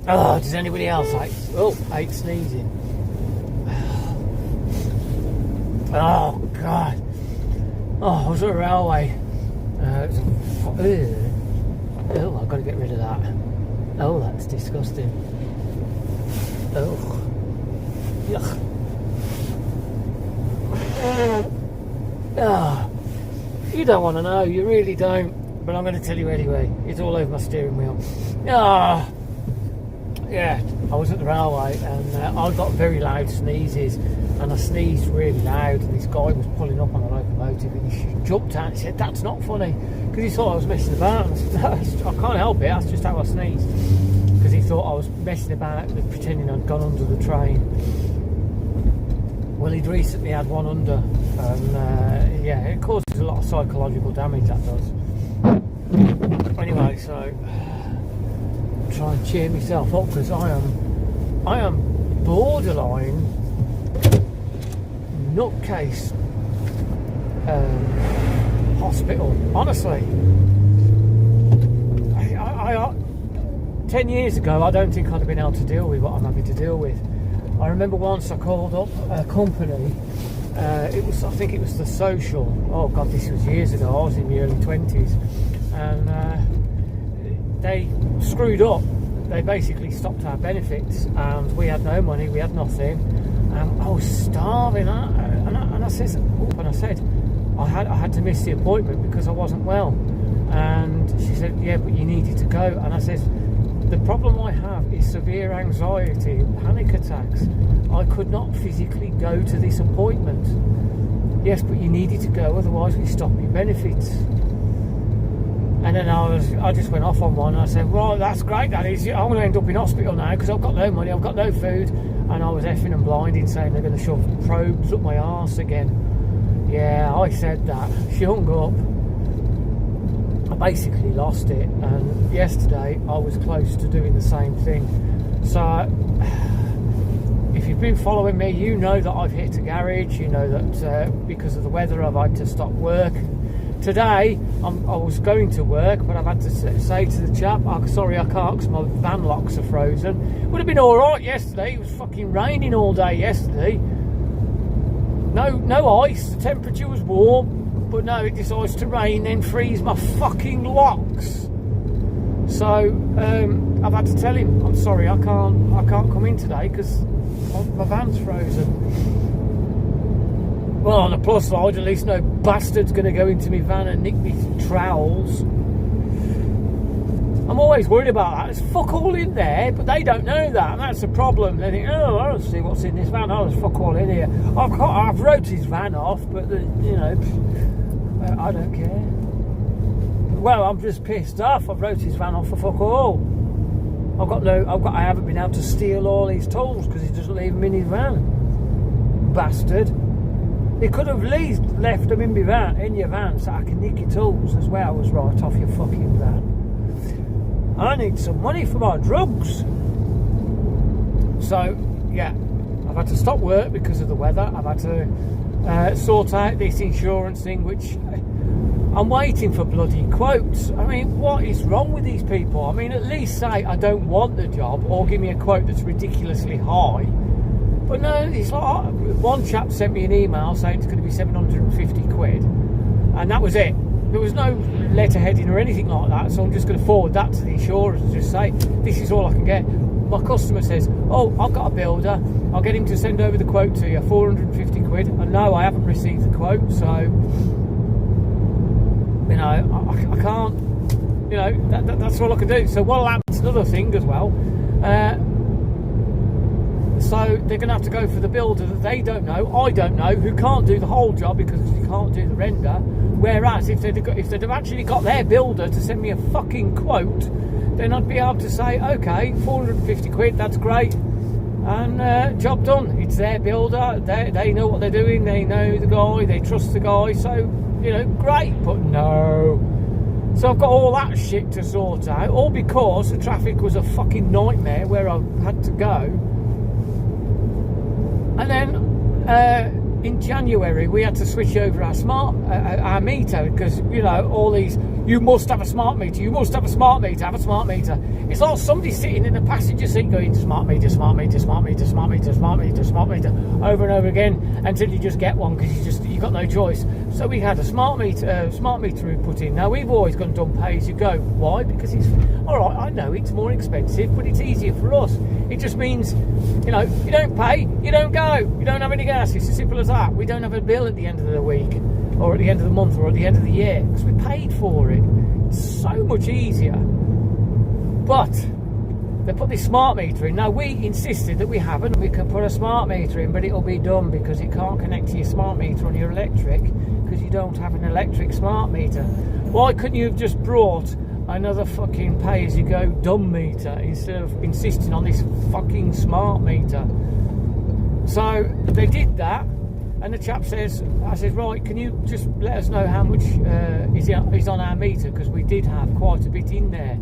Oh, does anybody else hate sneezing? Oh, God. Oh, I was at a railway. I've got to get rid of that. Oh, that's disgusting. Oh. Yuck. Oh. You don't want to know, you really don't. But I'm going to tell you anyway. It's all over my steering wheel. Ah. Yeah, I was at the railway and I got very loud sneezes and I sneezed really loud and this guy was pulling up on a locomotive and he jumped out and said, "That's not funny," because he thought I was messing about. And I said, "No, I can't help it, that's just how I sneeze," because he thought I was messing about with pretending I'd gone under the train. Well, he'd recently had one under and yeah, it causes a lot of psychological damage, that does. Anyway, so try and cheer myself up because I am borderline nutcase hospital. Honestly, I 10 years ago I don't think I'd have been able to deal with what I'm having to deal with. I remember once I called up a company. I think it was the Social. Oh God, this was years ago. I was in my early 20s, and they screwed up. They basically stopped our benefits, and we had no money. We had nothing. I was starving, and I said, I had to miss the appointment because I wasn't well. And she said, "Yeah, but you needed to go." And I said, "The problem I have is severe anxiety, panic attacks. I could not physically go to this appointment." "Yes, but you needed to go, otherwise we stop your benefits." And then I just went off on one. And I said, "Well, that's great, that is. I'm going to end up in hospital now because I've got no money, I've got no food." And I was effing and blinding, saying they're going to shove probes up my arse again. Yeah, I said that. She hung up. I basically lost it, and yesterday I was close to doing the same thing. So if you've been following me, you know that I've hit a garage. You know that because of the weather I've had to stop work. Today I was going to work, but I've had to say to the chap, "Oh, sorry, I can't because my van locks are frozen." Would have been alright yesterday. It was fucking raining all day yesterday. No ice, the temperature was warm, but no, it decides to rain, then freeze my fucking locks. So I've had to tell him, "I'm sorry, I can't come in today because my van's frozen." Well, on the plus side, at least no bastard's going to go into my van and nick me trowels. I'm always worried about that. There's fuck all in there, but they don't know that, and that's the problem. They think, "Oh, I don't see what's in this van. Oh, there's fuck all in here." I've wrote his van off, but I don't care. Well, I'm just pissed off. I've wrote his van off for fuck all. I haven't been able to steal all his tools because he doesn't leave them in his van. Bastard. He could have at least left them in your van, so I can nick your tools as well as right off your fucking van. I need some money for my drugs. So, yeah, I've had to stop work because of the weather. I've had to sort out this insurance thing, which I'm waiting for bloody quotes. I mean, what is wrong with these people? I mean, at least say I don't want the job or give me a quote that's ridiculously high. But no, it's like, one chap sent me an email saying it's going to be 750 quid, and that was it. There was no letterheading or anything like that, so I'm just going to forward that to the insurers and just say, "This is all I can get." My customer says, "Oh, I've got a builder, I'll get him to send over the quote to you, 450 quid. And no, I haven't received the quote, so, I can't, that's all I can do. So what'll happen, it's another thing as well, so they're going to have to go for the builder that they don't know, I don't know, who can't do the whole job because you can't do the render. Whereas if they'd have actually got their builder to send me a fucking quote, then I'd be able to say, "Okay, 450 quid, that's great, and job done. It's their builder, they know what they're doing, they know the guy, they trust the guy, so, great." But no. So I've got all that shit to sort out, all because the traffic was a fucking nightmare where I had to go. And then in January we had to switch over our meter because, you know, all these, you must have a smart meter, you must have a smart meter, have a smart meter. It's like somebody sitting in the passenger seat going smart meter, smart meter, smart meter, smart meter, smart meter, smart meter, over and over again until you just get one because you got no choice. So we had a smart meter we put in. Now we've always done pay as you go. Why? Because it's all right. I know it's more expensive, but it's easier for us. It just means, you know, you don't pay, you don't go, you don't have any gas. It's as simple as that. We don't have a bill at the end of the week, or at the end of the month, or at the end of the year because we paid for it. It's so much easier. But they put this smart meter in. Now we insisted that we can put a smart meter in, but it'll be done because it can't connect to your smart meter on your electric because you don't have an electric smart meter. Why couldn't you have just brought another fucking pay-as-you-go dumb meter instead of insisting on this fucking smart meter? So they did that, and the chap says, I said, right, can you just let us know how much is on our meter, because we did have quite a bit in there.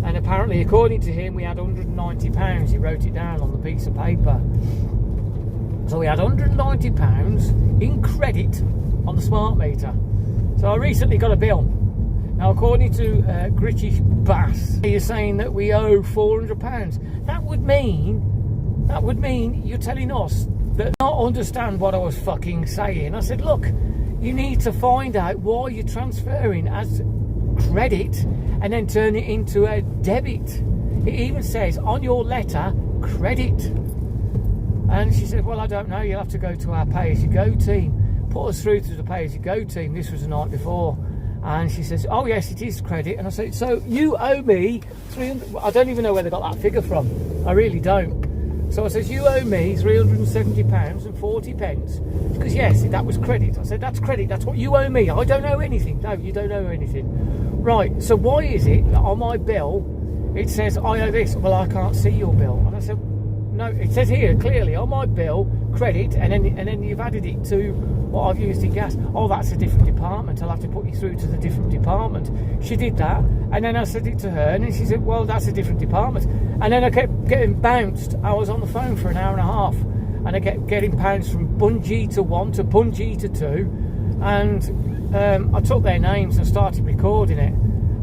And apparently, according to him, we had £190. He wrote it down on the piece of paper. So we had £190 in credit on the smart meter. So I recently got a bill. Now, according to Gritty Bass, he is saying that we owe £400. That would mean you're telling us that not understand what I was fucking saying. I said, look, you need to find out why you're transferring as credit and then turn it into a debit. It even says on your letter, credit. And she said, well, I don't know, you'll have to go to our pay-as-you-go team. Put us through to the pay-as-you-go team. This was the night before. And she says, oh yes, it is credit. And I said, so you owe me 300. I don't even know where they got that figure from. I really don't. So I says, you owe me £370 and 40 pence. Because yes, that was credit. I said, that's credit, that's what you owe me. I don't owe anything. No, you don't owe anything. Right, so why is it that on my bill, it says I owe this? Well, I can't see your bill. And I said, no, it says here clearly on my bill, credit, and then you've added it to what I've used in gas. Oh, that's a different department. I'll have to put you through to the different department. She did that, and then I said it to her, and then she said, well, that's a different department. And then I kept getting bounced. I was on the phone for an hour and a half, and I kept getting bounced from Bungie to 1 to Bungie to 2, and I took their names and started recording it,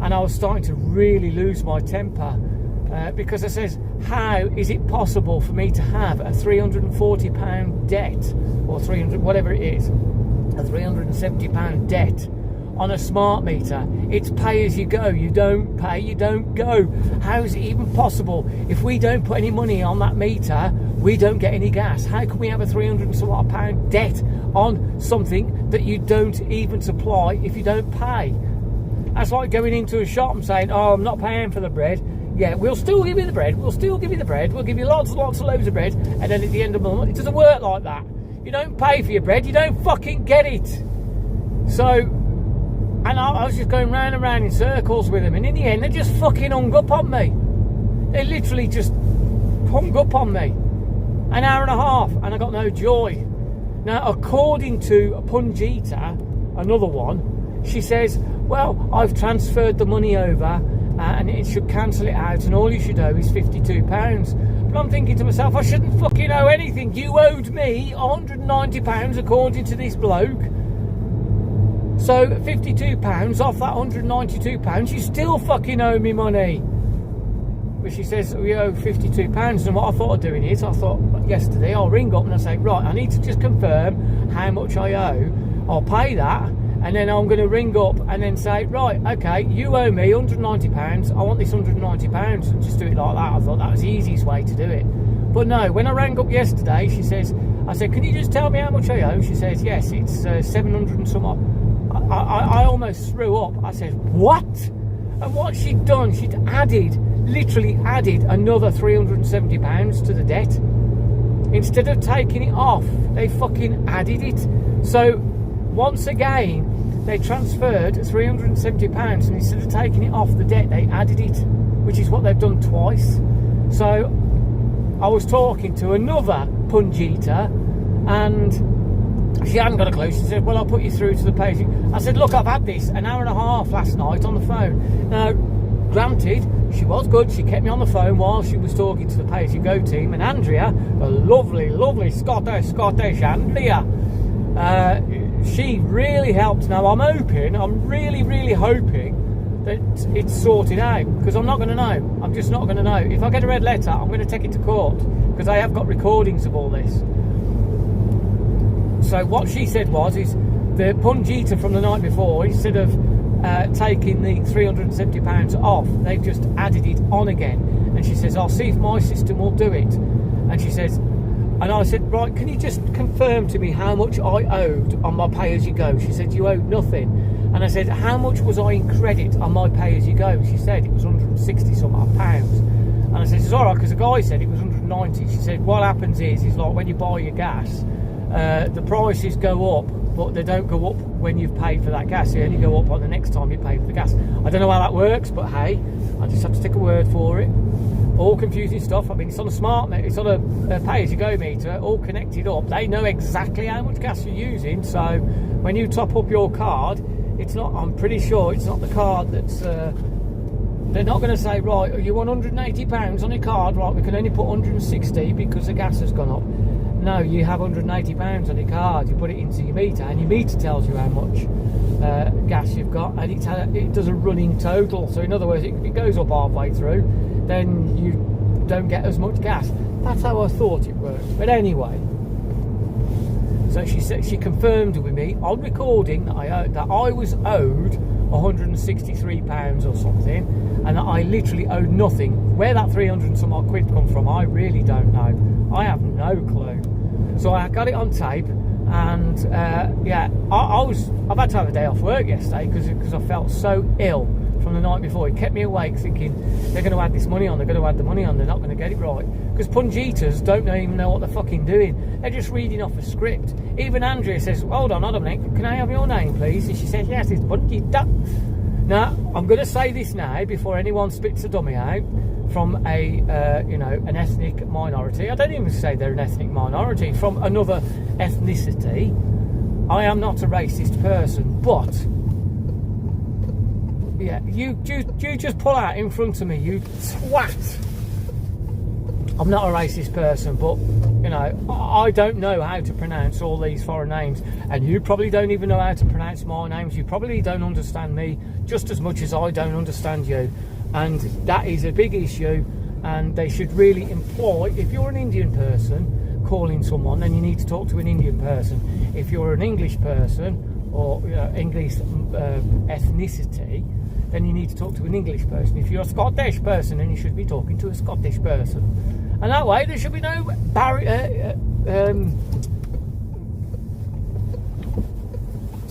and I was starting to really lose my temper. Because I says, how is it possible for me to have a £340 debt, or 300, whatever it is, a £370 debt on a smart meter? It's pay as you go. You don't pay, you don't go. How is it even possible? If we don't put any money on that meter, we don't get any gas. How can we have a £300 debt on something that you don't even supply if you don't pay? That's like going into a shop and saying, oh, I'm not paying for the bread. Yeah, we'll still give you the bread, we'll still give you the bread, we'll give you lots and lots of loads of bread, and then at the end of the month, it doesn't work like that. You don't pay for your bread, you don't fucking get it. So, and I was just going round and round in circles with them, and in the end, they just fucking hung up on me. They literally just hung up on me. An hour and a half, and I got no joy. Now, according to Punjita, another one, she says, well, I've transferred the money over, and it should cancel it out, and all you should owe is £52. But I'm thinking to myself, I shouldn't fucking owe anything. You owed me £190 according to this bloke. So £52 off that £192, you still fucking owe me money. But she says, we owe £52. And what I thought of doing is, I thought yesterday, I'll ring up and I'll say, right, I need to just confirm how much I owe. I'll pay that. And then I'm going to ring up and then say, right, okay, you owe me £190. I want this £190. And just do it like that. I thought that was the easiest way to do it. But no, when I rang up yesterday, she says, I said, can you just tell me how much I owe? She says, yes, it's 700 and some odd. I almost threw up. I said, what? And what she'd done, she'd literally added another £370 to the debt. Instead of taking it off, they fucking added it. So, once again, they transferred £370, and instead of taking it off the debt, they added it, which is what they've done twice. So I was talking to another Punjita, and she hadn't got a clue. She said, well, I'll put you through to the page. I said, look, I've had this an hour and a half last night on the phone. Now, granted, she was good. She kept me on the phone while she was talking to the pay-as-you-go team, and Andrea, the lovely Scottish Andrea, She really helped. Now I'm really hoping that it's sorted out, because I'm not going to know. I'm just not going to know. If I get a red letter, I'm going to take it to court, because I have got recordings of all this. So what she said is the Punjita from the night before, instead of taking the £370 off, they've just added it on again. And she says, I'll see if my system will do it. And she says, and I said, right, can you just confirm to me how much I owed on my pay-as-you-go? She said, you owed nothing. And I said, how much was I in credit on my pay-as-you-go? She said it was 160 some odd pounds. And I said, it's all right, because the guy said it was 190. She said, what happens is like when you buy your gas, the prices go up, but they don't go up when you've paid for that gas. They only go up on the next time you pay for the gas. I don't know how that works, but hey, I just have to take a word for it. All confusing stuff. I mean, it's on a smart meter, it's on a pay-as-you-go meter, all connected up. They know exactly how much gas you're using. So when you top up your card, it's not. I'm pretty sure it's not the card that's. They're not going to say, right, you want £180 on your card, right? We can only put 160 because the gas has gone up. No, you have £180 on your card. You put it into your meter, and your meter tells you how much gas you've got, and it does a running total. So in other words, if it goes up halfway through, then you don't get as much gas. That's how I thought it worked. But anyway, so she said, she confirmed with me on recording that I was owed £163 or something, and that I literally owed nothing. Where that 300 and some odd quid come from, I really don't know. I have no clue. So I got it on tape, and yeah, I've had to have a day off work yesterday because I felt so ill from the night before. It kept me awake thinking they're going to add this money on, they're going to add the money on, they're not going to get it right. Because Punjitas don't even know what they're fucking doing. They're just reading off a script. Even Andrea says, hold on, Dominic, can I have your name, please? And she said, yes, it's Punjita. Now, I'm going to say this now before anyone spits a dummy out from a, you know, an ethnic minority. I don't even say they're an ethnic minority. From another ethnicity. I am not a racist person, but yeah, you just pull out in front of me, you twat. I'm not a racist person, but you know, I don't know how to pronounce all these foreign names, and you probably don't even know how to pronounce my names. You probably don't understand me just as much as I don't understand you, and that is a big issue. And they should really employ, if you're an Indian person calling someone, then you need to talk to an Indian person. If you're an English person or English ethnicity, then you need to talk to an English person. If you're a Scottish person, then you should be talking to a Scottish person. And that way there should be no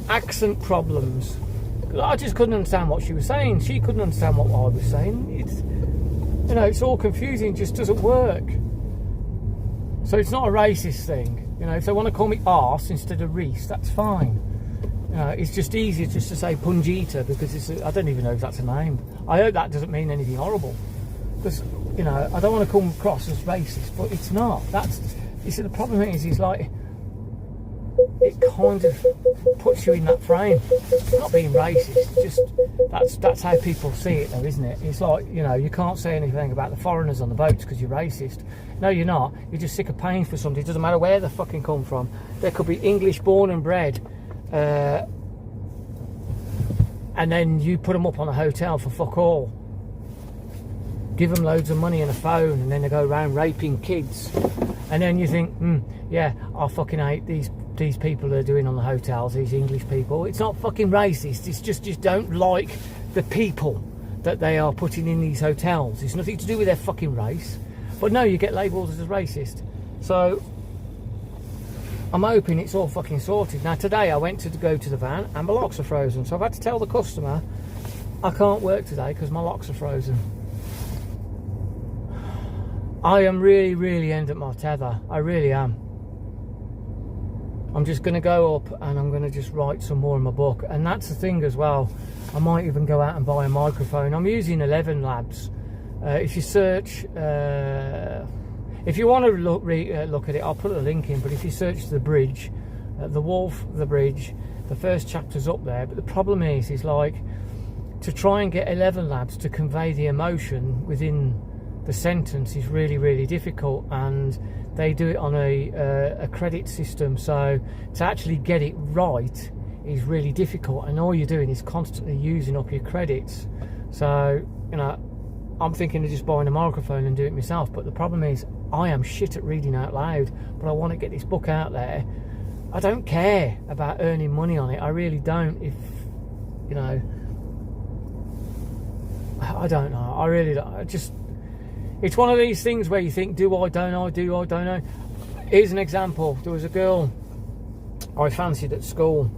accent problems. I just couldn't understand what she was saying. She couldn't understand what I was saying. It's, you know, it's all confusing, it just doesn't work. So it's not a racist thing. You know, if they want to call me arse instead of Reese, that's fine. It's just easier just to say Punjita, because it's I don't even know if that's a name. I hope that doesn't mean anything horrible, because you know, I don't want to come across as racist, but it's not. That's, you see, the problem is like, it kind of puts you in that frame. It's not being racist, just that's how people see it though, isn't it? It's like, you know, you can't say anything about the foreigners on the boats because you're racist. No, you're not. You're just sick of paying for something. It doesn't matter where they fucking come from. They could be English born and bred, and then you put them up on a hotel for fuck all. Give them loads of money and a phone, and then they go around raping kids. And then you think, yeah, I fucking hate these people they're doing on the hotels, these English people. It's not fucking racist. It's just don't like the people that they are putting in these hotels. It's nothing to do with their fucking race. But no, you get labelled as a racist. So I'm hoping it's all fucking sorted. Now today I went to go to the van and my locks are frozen. So I've had to tell the customer I can't work today because my locks are frozen. I am really end at my tether. I really am. I'm just going to go up and I'm going to just write some more in my book. And that's the thing as well. I might even go out and buy a microphone. I'm using 11 Labs. If you search, if you want to look at it, I'll put a link in. But if you search The Bridge, The Wolf, The Bridge, the first chapter's up there. But the problem is like, to try and get 11 Labs to convey the emotion within the sentence is really, really difficult, and they do it on a credit system, so to actually get it right is really difficult, and all you're doing is constantly using up your credits. So, you know, I'm thinking of just buying a microphone and do it myself, but the problem is I am shit at reading out loud, but I want to get this book out there. I don't care about earning money on it, I really don't. If, you know, I don't know, I really don't. It's one of these things where you think, do I, don't I, do I, don't I. Here's an example. There was a girl I fancied at school,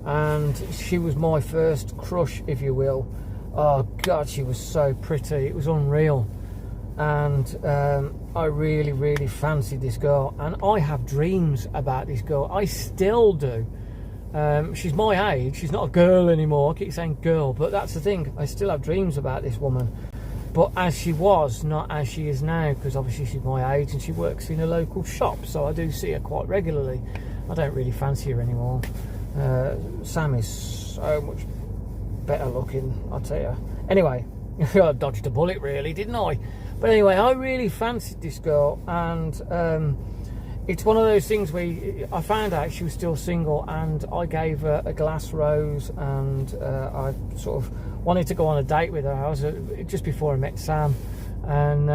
and she was my first crush, if you will. Oh God, she was so pretty, it was unreal. And I really, really fancied this girl, and I have dreams about this girl. I still do. She's my age, she's not a girl anymore. I keep saying girl, but that's the thing, I still have dreams about this woman, but as she was, not as she is now, because obviously she's my age and she works in a local shop, so I do see her quite regularly. I don't really fancy her anymore. Sam is so much better looking, I'll tell you. Anyway, I dodged a bullet really, didn't I? But anyway, I really fancied this girl, and it's one of those things where I found out she was still single, and I gave her a glass rose, and I sort of wanted to go on a date with her. I was just before I met Sam, and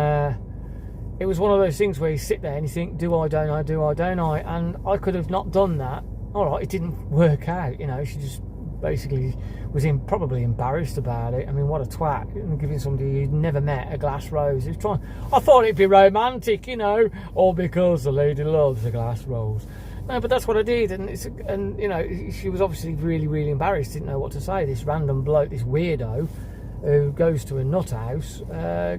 it was one of those things where you sit there and you think, do I, don't I, do I, don't I? And I could have not done that. All right, it didn't work out, you know. She just basically was probably embarrassed about it. I mean, what a twat, giving somebody you'd never met a glass rose. I thought it'd be romantic, you know, all because the lady loves a glass rose. No, but that's what I did, and you know, she was obviously really, really embarrassed, didn't know what to say. This random bloke, this weirdo, who goes to a nut house,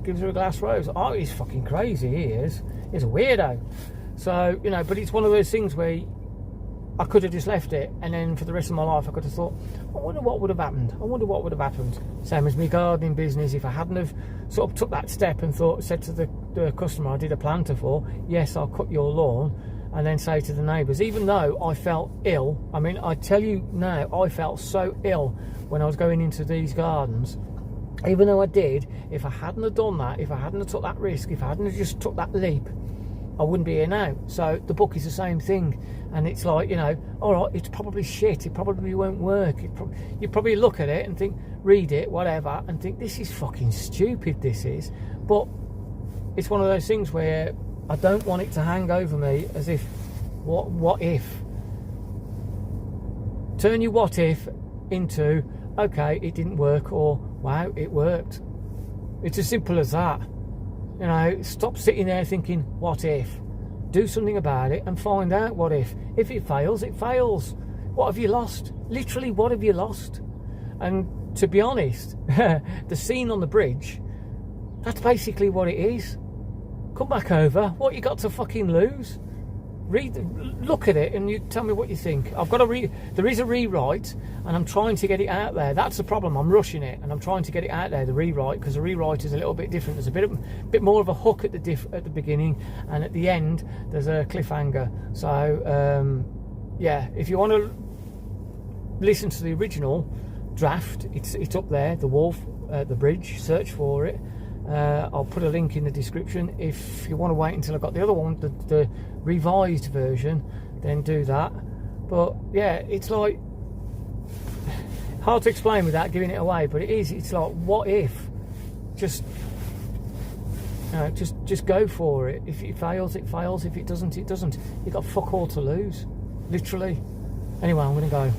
gives her a glass rose. Oh, he's fucking crazy, he is. He's a weirdo. So, you know, but it's one of those things where I could have just left it, and then for the rest of my life I could have thought, I wonder what would have happened. I wonder what would have happened. Same as my gardening business. If I hadn't have sort of took that step and said to the customer I did a planter for, yes, I'll cut your lawn, and then say to the neighbours, even though I felt ill, I mean, I tell you now, I felt so ill when I was going into these gardens, even though I did, if I hadn't have done that, if I hadn't have took that risk, if I hadn't have just took that leap, I wouldn't be here now. So the book is the same thing, and it's like, you know, all right, it's probably shit, it probably won't work, you probably look at it and think, read it, whatever, and think, this is fucking stupid, this is. But it's one of those things where I don't want it to hang over me as if, what if? Turn your what if into, okay, it didn't work, or wow, it worked. It's as simple as that. You know, stop sitting there thinking, what if? Do something about it and find out what if. If it fails, it fails. What have you lost? Literally, what have you lost? And to be honest, the scene on the bridge, that's basically what it is. Come back over. What you got to fucking lose? Look at it and you tell me what you think. I've got to there is a rewrite, and I'm trying to get it out there. That's the problem. I'm rushing it, and I'm trying to get it out there, the rewrite, because the rewrite is a little bit different. There's a bit more of a hook at the beginning, and at the end there's a cliffhanger. So yeah, if you want to listen to the original draft, it's up there, The Wolf at the Bridge. Search for it. I'll put a link in the description. If you want to wait until I've got the other one, the revised version, then do that. But yeah, it's like hard to explain without giving it away, but it is. It's like, what if? Just go for it. If it fails, it fails. If it doesn't, it doesn't. You've got fuck all to lose, literally. Anyway, I'm gonna go.